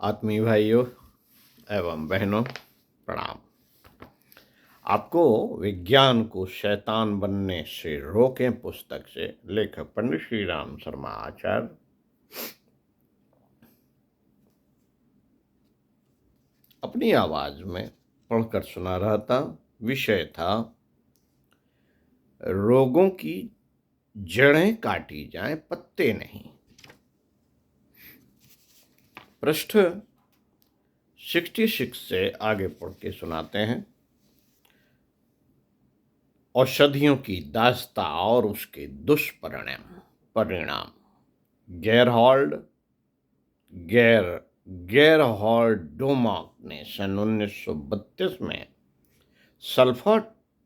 आत्मीय भाइयों एवं बहनों, प्रणाम। आपको विज्ञान को शैतान बनने से रोकें पुस्तक से लेखक पंडित श्री राम शर्मा आचार्य। अपनी आवाज में पढ़कर सुना रहा था। विषय था रोगों की जड़ें काटी जाएं, पत्ते नहीं। पृष्ठ 66 से आगे पढ़ के सुनाते हैं। औषधियों की दास्ता और उसके दुष्परिणाम। गेरहाल्ड डोमाक ने सन 1932 में सल्फा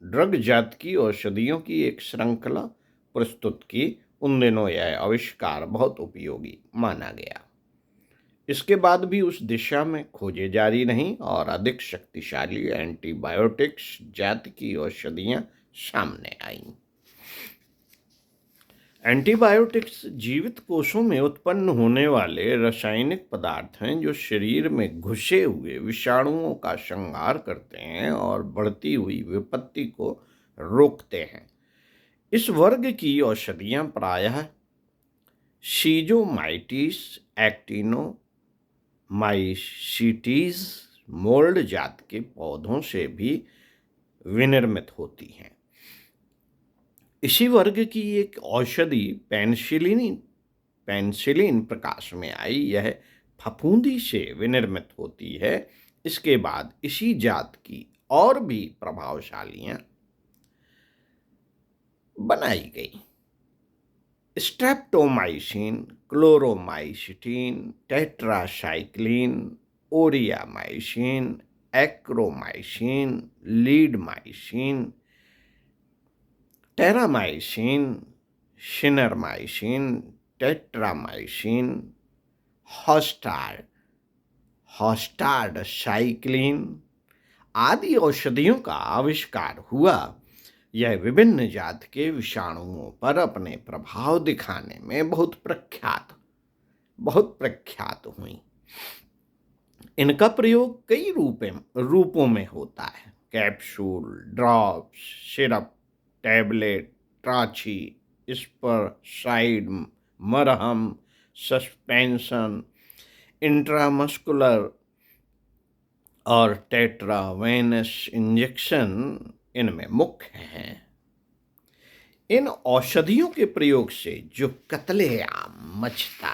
ड्रग जात की औषधियों की एक श्रृंखला प्रस्तुत की। उन दिनों यह आविष्कार बहुत उपयोगी माना गया। इसके बाद भी उस दिशा में खोजे जारी नहीं और अधिक शक्तिशाली एंटीबायोटिक्स जात की औषधियां सामने आईं। एंटीबायोटिक्स जीवित कोषों में उत्पन्न होने वाले रासायनिक पदार्थ हैं जो शरीर में घुसे हुए विषाणुओं का संहार करते हैं और बढ़ती हुई विपत्ति को रोकते हैं। इस वर्ग की औषधियां प्रायः सीजोमाइटिस, एक्टिनोमाइसीटीज, मोल्ड जात के पौधों से भी विनिर्मित होती हैं। इसी वर्ग की एक औषधि पेनिसिलिन प्रकाश में आई। यह फफूंदी से विनिर्मित होती है। इसके बाद इसी जात की और भी प्रभावशालियां बनाई गई। स्ट्रेप्टोमाइसिन, क्लोरोमाइसिटीन, टेट्रासाइक्लिन, ओरियामाइसिन, एक्रोमाइसिन, लीडमाइसिन, टेरामाइसिन, शिनरमाइसिन, टेट्रामाइसिन, हॉस्टार्डसाइक्लिन आदि औषधियों का आविष्कार हुआ। यह विभिन्न जात के विषाणुओं पर अपने प्रभाव दिखाने में बहुत प्रख्यात हुई। इनका प्रयोग कई रूपों में होता है: कैप्सूल, ड्रॉप्स, सिरप, टैबलेट, ट्राची, स्परसाइड, मरहम, सस्पेंशन, इंट्रामस्कुलर और टेट्रावेनस इंजेक्शन इनमें मुख्य हैं। इन औषधियों के प्रयोग से जो कत्लेआम मचता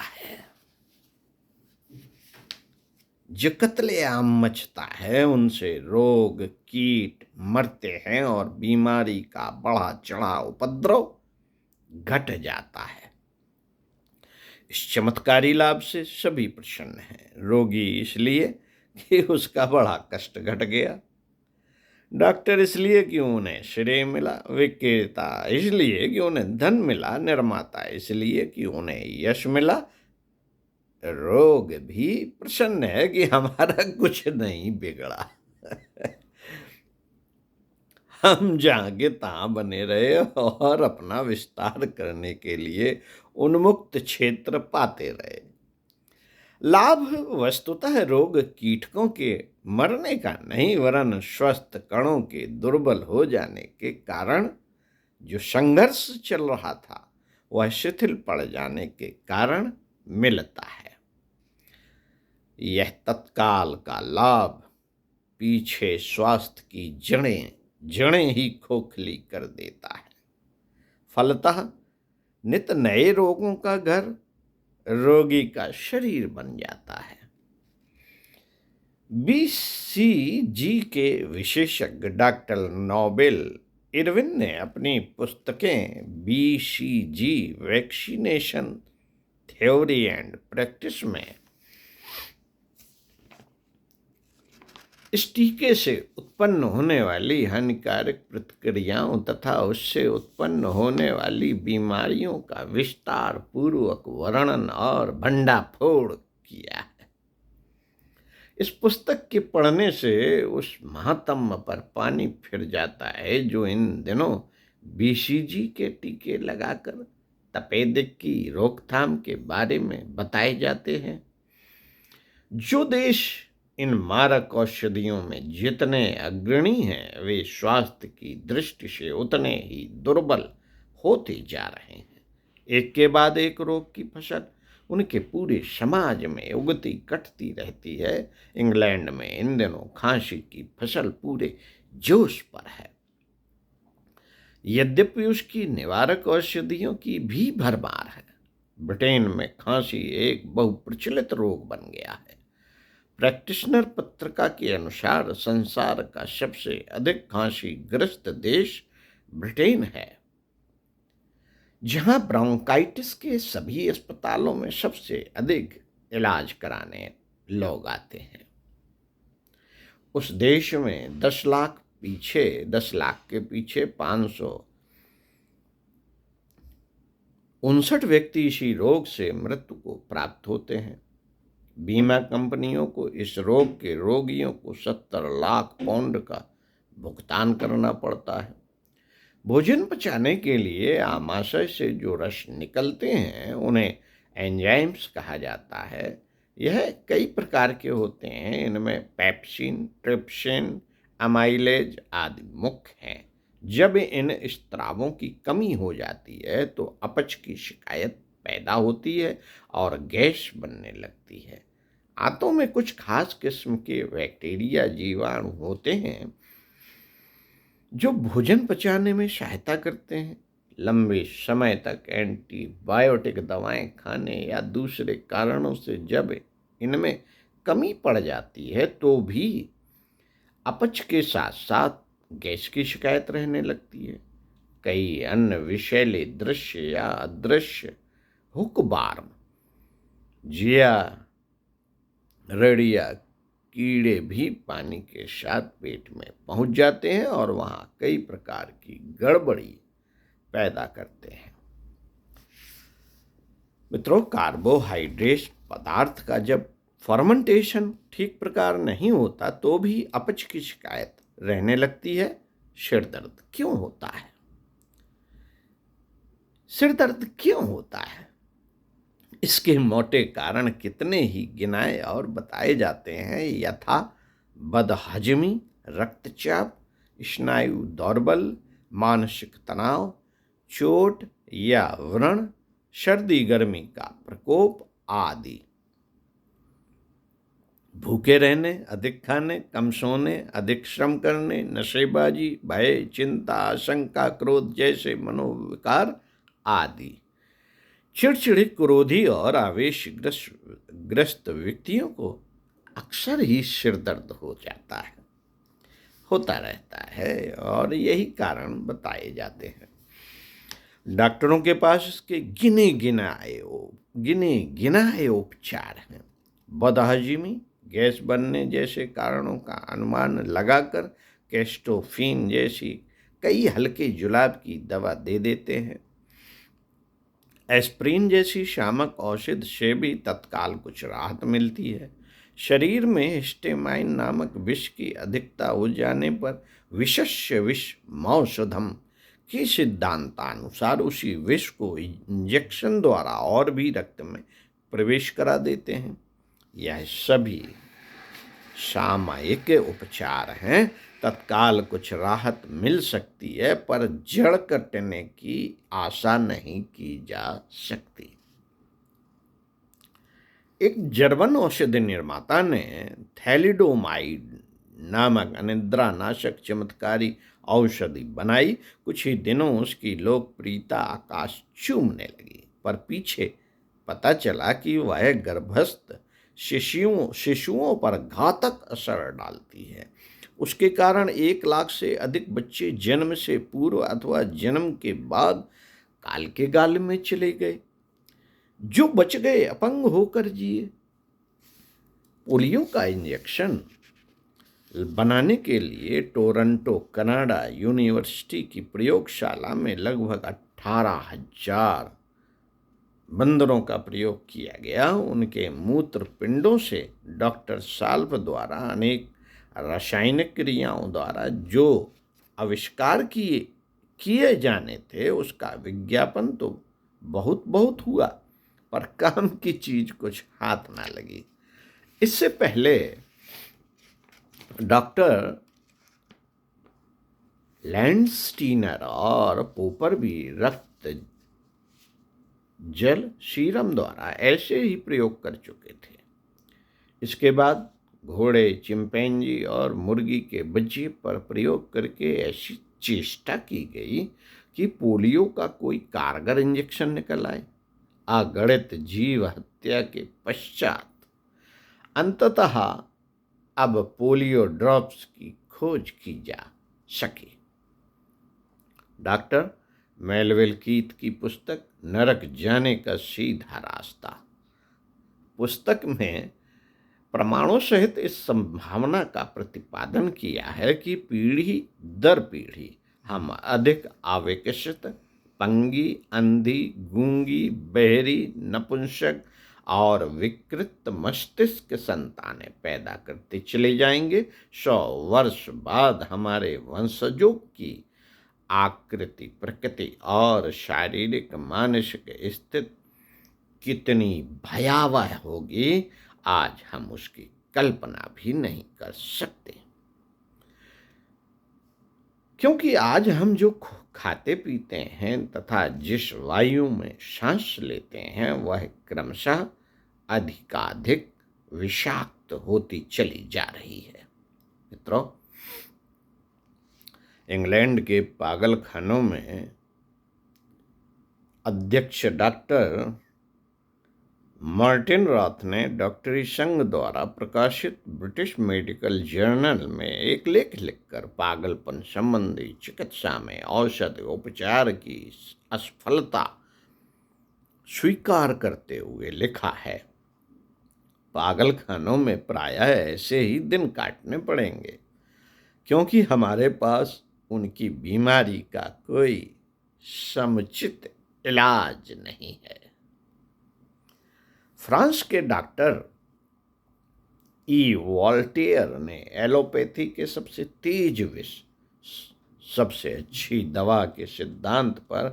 है उनसे रोग कीट मरते हैं और बीमारी का बढ़ा चढ़ा उपद्रव घट जाता है। इस चमत्कारी लाभ से सभी प्रसन्न हैं। रोगी इसलिए कि उसका बड़ा कष्ट घट गया, डॉक्टर इसलिए कि उन्हें श्रेय मिला, विक्रेता इसलिए कि उन्हें धन मिला, निर्माता इसलिए कि उन्हें यश मिला। रोग भी प्रसन्न है कि हमारा कुछ नहीं बिगड़ा। हम जहां के तहां बने रहे और अपना विस्तार करने के लिए उन्मुक्त क्षेत्र पाते रहे। लाभ वस्तुतः रोग कीटकों के मरने का नहीं, वरन स्वस्थ कणों के दुर्बल हो जाने के कारण जो संघर्ष चल रहा था वह शिथिल पड़ जाने के कारण मिलता है। यह तत्काल का लाभ पीछे स्वास्थ्य की जड़ें ही खोखली कर देता है। फलतः नित नए रोगों का घर रोगी का शरीर बन जाता है। बीसीजी के विशेषज्ञ डॉक्टर नोबेल इरविन ने अपनी पुस्तकें BCG vaccination theory and practice में इस टीके से उत्पन्न होने वाली हानिकारक प्रतिक्रियाओं तथा उससे उत्पन्न होने वाली बीमारियों का विस्तार पूर्वक वर्णन और भंडाफोड़ किया है। इस पुस्तक के पढ़ने से उस महात्म पर पानी फिर जाता है जो इन दिनों बीसीजी के टीके लगाकर तपेदिक की रोकथाम के बारे में बताए जाते हैं। जो देश इन मारक औषधियों में जितने अग्रणी हैं, वे स्वास्थ्य की दृष्टि से उतने ही दुर्बल होते जा रहे हैं। एक के बाद एक रोग की फसल उनके पूरे समाज में उगती कटती रहती है। इंग्लैंड में इन दिनों खांसी की फसल पूरे जोश पर है। यद्यपि उसकी निवारक औषधियों की भी भरमार है। ब्रिटेन में खांसी एक बहुप्रचलित रोग बन गया है। प्रैक्टिशनर पत्रिका के अनुसार संसार का सबसे अधिक खांसी ग्रस्त देश ब्रिटेन है, जहां ब्रोंकाइटिस के सभी अस्पतालों में सबसे अधिक इलाज कराने लोग आते हैं। उस देश में 10 लाख के पीछे 559 व्यक्ति इसी रोग से मृत्यु को प्राप्त होते हैं। बीमा कंपनियों को इस रोग के रोगियों को 70 लाख पाउंड का भुगतान करना पड़ता है। भोजन पचाने के लिए आमाशय से जो रस निकलते हैं उन्हें एंजाइम्स कहा जाता है। यह कई प्रकार के होते हैं। इनमें पेप्सिन, ट्रिप्सिन, अमाइलेज आदि मुख्य हैं। जब इन स्रावों की कमी हो जाती है तो अपच की शिकायत पैदा होती है और गैस बनने लगती है। आंतों में कुछ खास किस्म के बैक्टीरिया जीवाणु होते हैं जो भोजन पचाने में सहायता करते हैं। लंबे समय तक एंटीबायोटिक दवाएं खाने या दूसरे कारणों से जब इनमें कमी पड़ जाती है तो भी अपच के साथ साथ गैस की शिकायत रहने लगती है। कई अन्य विषैले दृश्य या अदृश्य हुकबार्म, जिया रड़िया कीड़े भी पानी के साथ पेट में पहुंच जाते हैं और वहां कई प्रकार की गड़बड़ी पैदा करते हैं। मित्रों, कार्बोहाइड्रेट पदार्थ का जब फर्मेंटेशन ठीक प्रकार नहीं होता तो भी अपच की शिकायत रहने लगती है। सिर दर्द क्यों होता है? सिर दर्द क्यों होता है? इसके मोटे कारण कितने ही गिनाए और बताए जाते हैं, यथा बदहजमी, रक्तचाप, स्नायु दौर्बल, मानसिक तनाव, चोट या व्रण, सर्दी गर्मी का प्रकोप आदि। भूखे रहने, अधिक खाने, कम सोने, अधिक श्रम करने, नशेबाजी, भय, चिंता, आशंका, क्रोध जैसे मनोविकार आदि। चिड़चिड़े, क्रोधी और आवेशग्रस्त व्यक्तियों को अक्सर ही सिर दर्द हो जाता है, होता रहता है और यही कारण बताए जाते हैं। डॉक्टरों के पास इसके गिने गिनाए उपचार हैं। बदहजमी, गैस बनने जैसे कारणों का अनुमान लगाकर कैस्टोफिन जैसी कई हल्के जुलाब की दवा दे देते हैं। एस्प्रिन जैसी शामक औषध से भी तत्काल कुछ राहत मिलती है। शरीर में हिस्टेमाइन नामक विष की अधिकता हो जाने पर विषस्य विष मौषधम के सिद्धांतानुसार उसी विष को इंजेक्शन द्वारा और भी रक्त में प्रवेश करा देते हैं। यह सभी सामयिक उपचार हैं। तत्काल कुछ राहत मिल सकती है पर जड़ कटने की आशा नहीं की जा सकती। एक जर्मन औषधि निर्माता ने थैलिडोमाइड नामक अनिद्रानाशक चमत्कारी औषधि बनाई। कुछ ही दिनों उसकी लोकप्रियता आकाश चूमने लगी, पर पीछे पता चला कि वह गर्भस्थ शिशुओं पर घातक असर डालती है। उसके कारण 1 लाख से अधिक बच्चे जन्म से पूर्व अथवा जन्म के बाद काल के गाल में चले गए। जो बच गए अपंग होकर जिए। पोलियो का इंजेक्शन बनाने के लिए टोरंटो कनाडा यूनिवर्सिटी की प्रयोगशाला में लगभग 18,000 बंदरों का प्रयोग किया गया। उनके मूत्र पिंडों से डॉक्टर साल्व द्वारा अनेक रासायनिक क्रियाओं द्वारा जो आविष्कार किए जाने थे उसका विज्ञापन तो बहुत बहुत हुआ, पर काम की चीज कुछ हाथ ना लगी। इससे पहले डॉक्टर लैंडस्टीनर और पोपर भी रक्त जल सीरम द्वारा ऐसे ही प्रयोग कर चुके थे। इसके बाद घोड़े, चिंपैंजी और मुर्गी के बच्चे पर प्रयोग करके ऐसी चेष्टा की गई कि पोलियो का कोई कारगर इंजेक्शन निकल आए। अगणित जीव हत्या के पश्चात अंततः अब पोलियो ड्रॉप्स की खोज की जा सकी। डॉक्टर मेलविल कीथ की पुस्तक नरक जाने का सीधा रास्ता पुस्तक में प्रमाणों सहित इस संभावना का प्रतिपादन किया है कि पीढ़ी दर पीढ़ी हम अधिक अविकसित, पंगी, अंधी, गूंगी, बहरी, नपुंसक और विकृत मस्तिष्क संतानें पैदा करते चले जाएंगे। 100 वर्ष बाद हमारे वंशजों की आकृति, प्रकृति और शारीरिक मानसिक स्थिति कितनी भयावह होगी, आज हम उसकी कल्पना भी नहीं कर सकते। क्योंकि आज हम जो खाते पीते हैं तथा जिस वायु में सांस लेते हैं वह क्रमशः अधिकाधिक विषाक्त होती चली जा रही है। मित्रों, इंग्लैंड के पागलखानों में अध्यक्ष डॉक्टर मार्टिन रॉथ ने डॉक्टरी संघ द्वारा प्रकाशित ब्रिटिश मेडिकल जर्नल में एक लेख लिखकर पागलपन संबंधी चिकित्सा में औषध उपचार की असफलता स्वीकार करते हुए लिखा है, पागलखानों में प्रायः ऐसे ही दिन काटने पड़ेंगे क्योंकि हमारे पास उनकी बीमारी का कोई समुचित इलाज नहीं है। फ्रांस के डॉक्टर ई वॉल्टेयर ने एलोपैथी के सबसे तेज विष, सबसे अच्छी दवा के सिद्धांत पर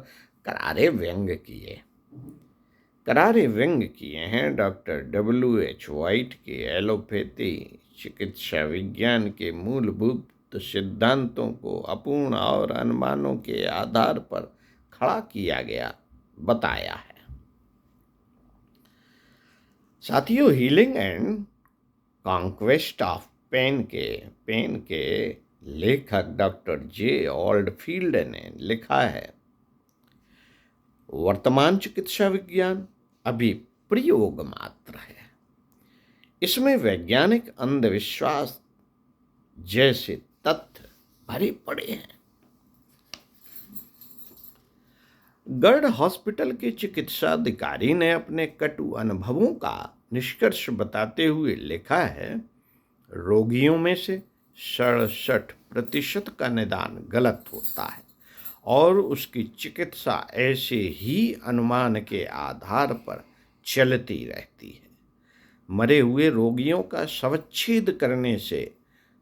करारे व्यंग किए हैं। डॉक्टर WH वाइट के एलोपैथी चिकित्सा विज्ञान के मूलभूत सिद्धांतों को अपूर्ण और अनुमानों के आधार पर खड़ा किया गया बताया है। साथियों, healing and conquest of pain के लेखक डॉक्टर जे ओल्डफील्ड ने लिखा है, वर्तमान चिकित्सा विज्ञान अभी प्रयोग मात्र है। इसमें वैज्ञानिक अंधविश्वास जैसे तथ्य भरे पड़े हैं। गर्ड हॉस्पिटल के चिकित्सा अधिकारी ने अपने कटु अनुभवों का निष्कर्ष बताते हुए लिखा है, रोगियों में से 67% का निदान गलत होता है और उसकी चिकित्सा ऐसे ही अनुमान के आधार पर चलती रहती है। मरे हुए रोगियों का शवच्छेद करने से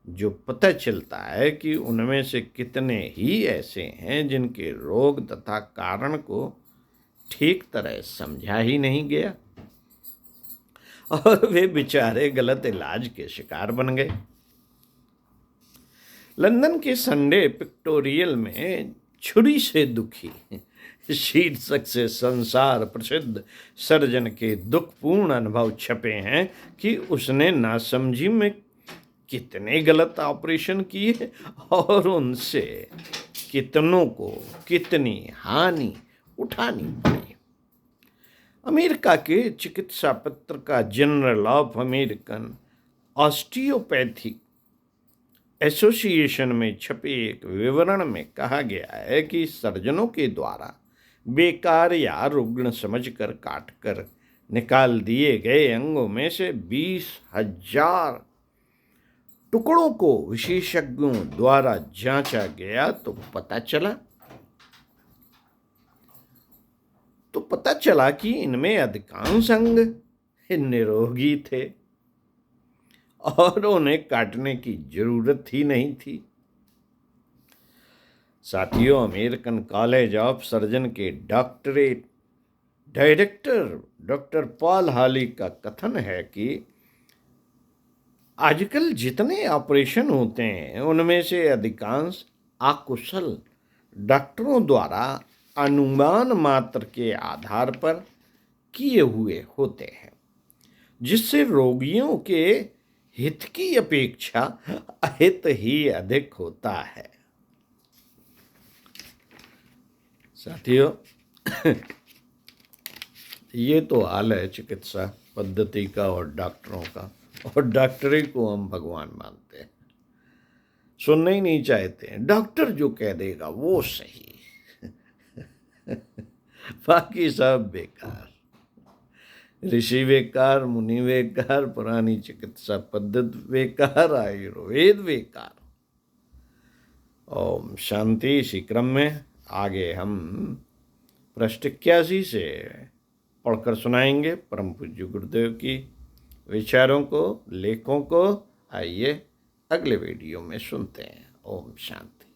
जो पता चलता है कि उनमें से कितने ही ऐसे हैं जिनके रोग तथा कारण को ठीक तरह समझा ही नहीं गया और वे बेचारे गलत इलाज के शिकार बन गए। लंदन के संडे पिक्टोरियल में छुरी से दुखी शीर्षक से संसार प्रसिद्ध सर्जन के दुखपूर्ण अनुभव छपे हैं कि उसने नासमझी में कितने गलत ऑपरेशन किए और उनसे कितनों को कितनी हानि उठानी पड़ी। अमेरिका के चिकित्सा पत्र का journal of American osteopathic association में छपे एक विवरण में कहा गया है कि सर्जनों के द्वारा बेकार या रुग्ण समझकर काटकर निकाल दिए गए अंगों में से 20,000 टुकड़ों को विशेषज्ञों द्वारा जांचा गया तो पता चला कि इनमें अधिकांश अंग निरोगी थे और उन्हें काटने की जरूरत ही नहीं थी। साथियों, अमेरिकन कॉलेज ऑफ सर्जन के डॉक्टरेट डायरेक्टर डॉक्टर पॉल हॉली का कथन है कि आजकल जितने ऑपरेशन होते हैं उनमें से अधिकांश अकुशल डॉक्टरों द्वारा अनुमान मात्र के आधार पर किए हुए होते हैं, जिससे रोगियों के हित की अपेक्षा अहित ही अधिक होता है। साथियों, ये तो हाल है चिकित्सा पद्धति का और डॉक्टरों का, और डॉक्टरी को हम भगवान मानते हैं, सुनना ही नहीं चाहते हैं। डॉक्टर जो कह देगा वो सही, बाकी सब बेकार। ऋषि बेकार, मुनि बेकार, पुरानी चिकित्सा पद्धति बेकार, आयुर्वेद बेकार। ओम शांति। इसी क्रम में आगे हम पृष्ठ 81 से पढ़कर सुनाएंगे परम पूज्य गुरुदेव की विचारों को, लेखों को। आइए अगले वीडियो में सुनते हैं। ओम शांति।